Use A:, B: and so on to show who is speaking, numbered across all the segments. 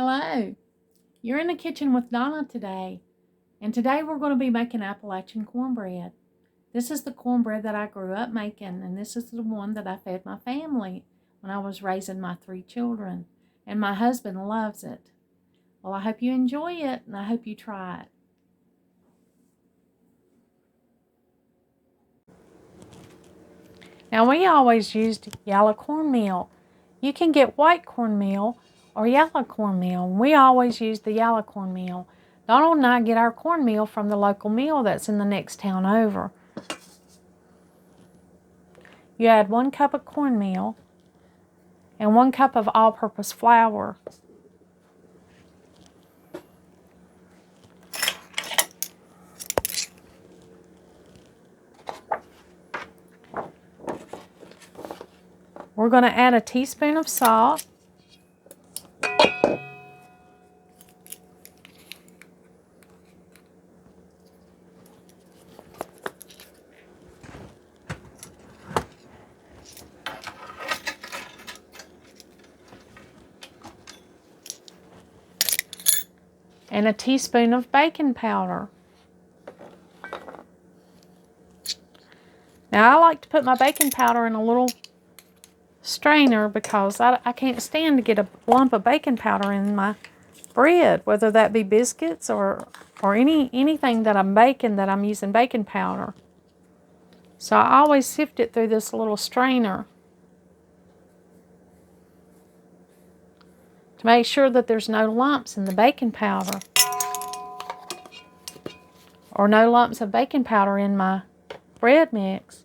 A: Hello, you're in the kitchen with Donna today, and today we're going to be making Appalachian cornbread. This is the cornbread that I grew up making, and this is the one that I fed my family when I was raising my 3 children, and my husband loves it. Well, I hope you enjoy it, and I hope you try it. Now, we always used yellow cornmeal. You can get white cornmeal or yellow cornmeal. We always use the yellow cornmeal. Donald and I get our cornmeal from the local mill that's in the next town over. You add 1 cup of cornmeal and 1 cup of all-purpose flour. We're going to add a teaspoon of salt. And a teaspoon of baking powder. Now, I like to put my baking powder in a little strainer because I can't stand to get a lump of baking powder in my bread, whether that be biscuits or anything that I'm baking that I'm using baking powder. So I always sift it through this little strainer to make sure that there's no lumps in the baking powder or no lumps of baking powder in my bread mix.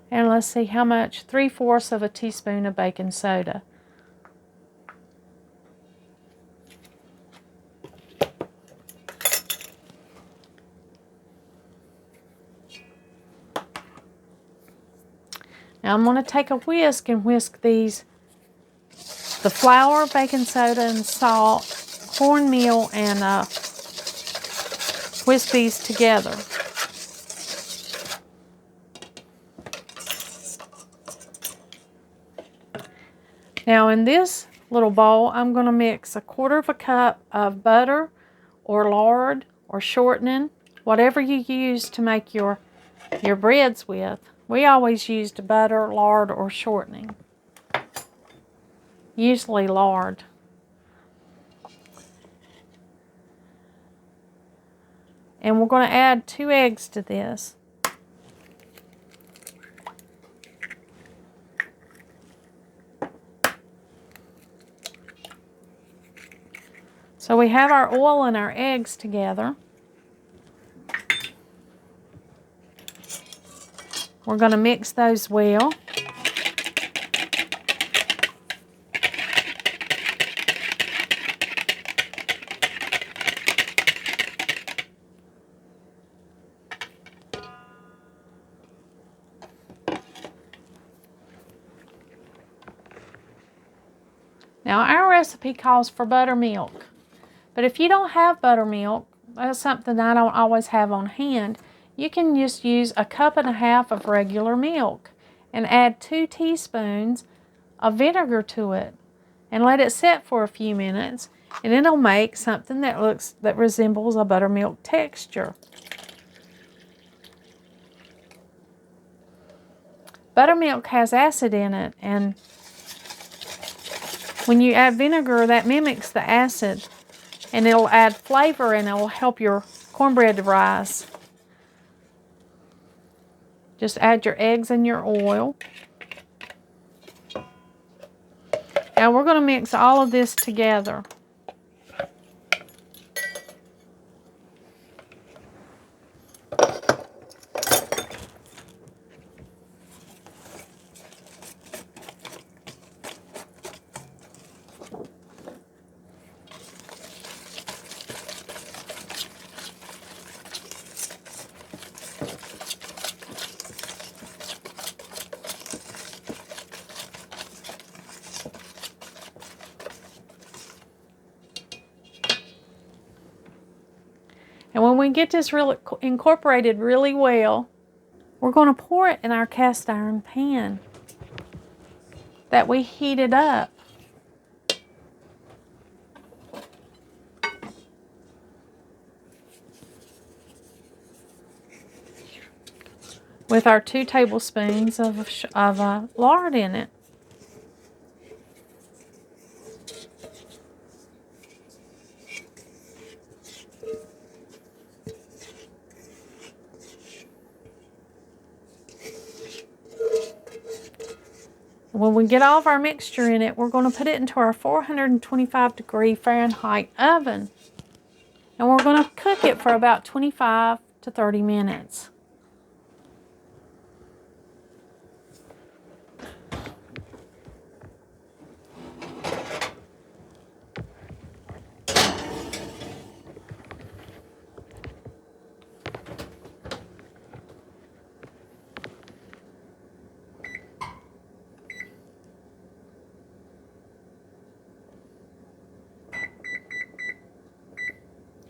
A: And let's see how much, 3/4 of a teaspoon of baking soda. Now I'm going to take a whisk and whisk the flour, baking soda, and salt, cornmeal, and whisk these together. Now in this little bowl, I'm going to mix 1/4 cup of butter or lard or shortening, whatever you use to make your breads with. We always used butter, lard, or shortening. Usually lard. And we're going to add 2 eggs to this. So we have our oil and our eggs together. We're going to mix those well. Now our recipe calls for buttermilk. But if you don't have buttermilk, that's something I don't always have on hand, you can just use 1.5 cups of regular milk and add 2 teaspoons of vinegar to it and let it set for a few minutes, and it'll make something that resembles a buttermilk texture. Buttermilk has acid in it, and when you add vinegar, that mimics the acid. And it'll add flavor, and it'll help your cornbread to rise. Just add your eggs and your oil. Now we're going to mix all of this together. And when we get this really incorporated really well, we're going to pour it in our cast iron pan that we heated up. with our 2 tablespoons of lard in it. When we get all of our mixture in it, we're going to put it into our 425-degree Fahrenheit oven. And we're going to cook it for about 25 to 30 minutes.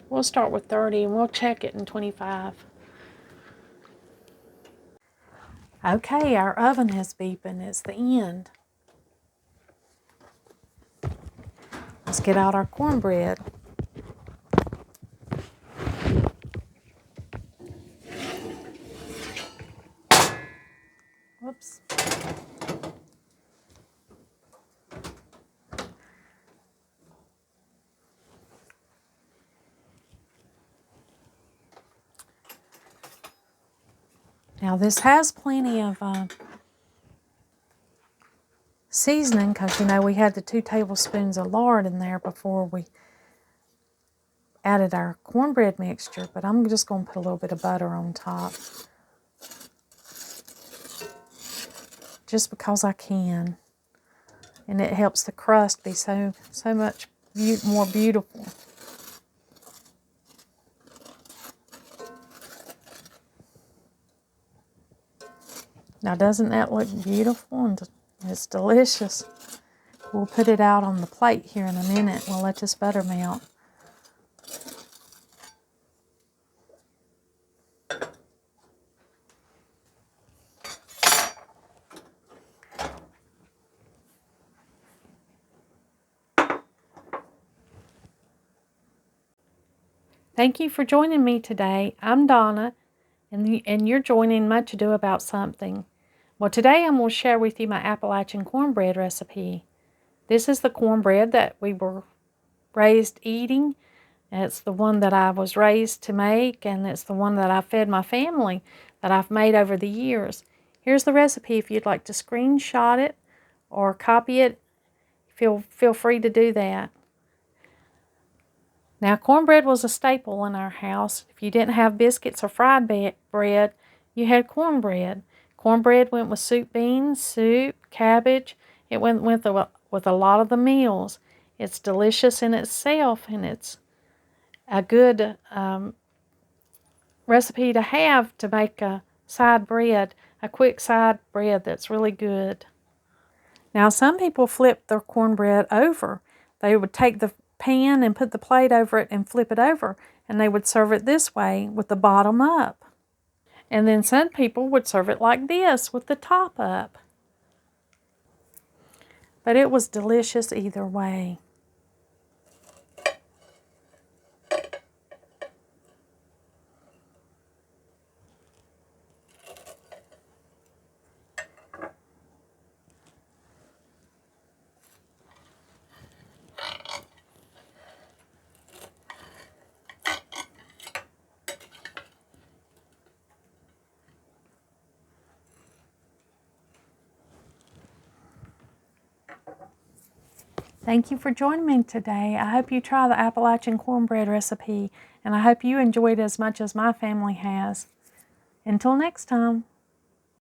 A: We'll start with 30 and we'll check it in 25. Okay, our oven is beeping. It's the end. Let's get out our cornbread. Whoops. Now this has plenty of seasoning because, you know, we had the 2 tablespoons of lard in there before we added our cornbread mixture, but I'm just going to put a little bit of butter on top. Just because I can. And it helps the crust be so much more beautiful. Now doesn't that look beautiful? And it's delicious. We'll put it out on the plate here in a minute. We'll let this butter melt. Thank you for joining me today. I'm Donna, and you're joining Much Ado About Something. Well, today I'm going to share with you my Appalachian cornbread recipe. This is the cornbread that we were raised eating. It's the one that I was raised to make, and it's the one that I fed my family that I've made over the years. Here's the recipe if you'd like to screenshot it or copy it. Feel free to do that. Now, cornbread was a staple in our house. If you didn't have biscuits or fried bread, you had cornbread. Cornbread went with soup beans, soup, cabbage. It went with a lot of the meals. It's delicious in itself, and it's a good recipe to have to make a side bread, a quick side bread that's really good. Now, some people flip their cornbread over. They would take the pan and put the plate over it and flip it over, and they would serve it this way with the bottom up. And then some people would serve it like this with the top up. But it was delicious either way. Thank you for joining me today. I hope you try the Appalachian cornbread recipe, and I hope you enjoyed it as much as my family has. Until next time.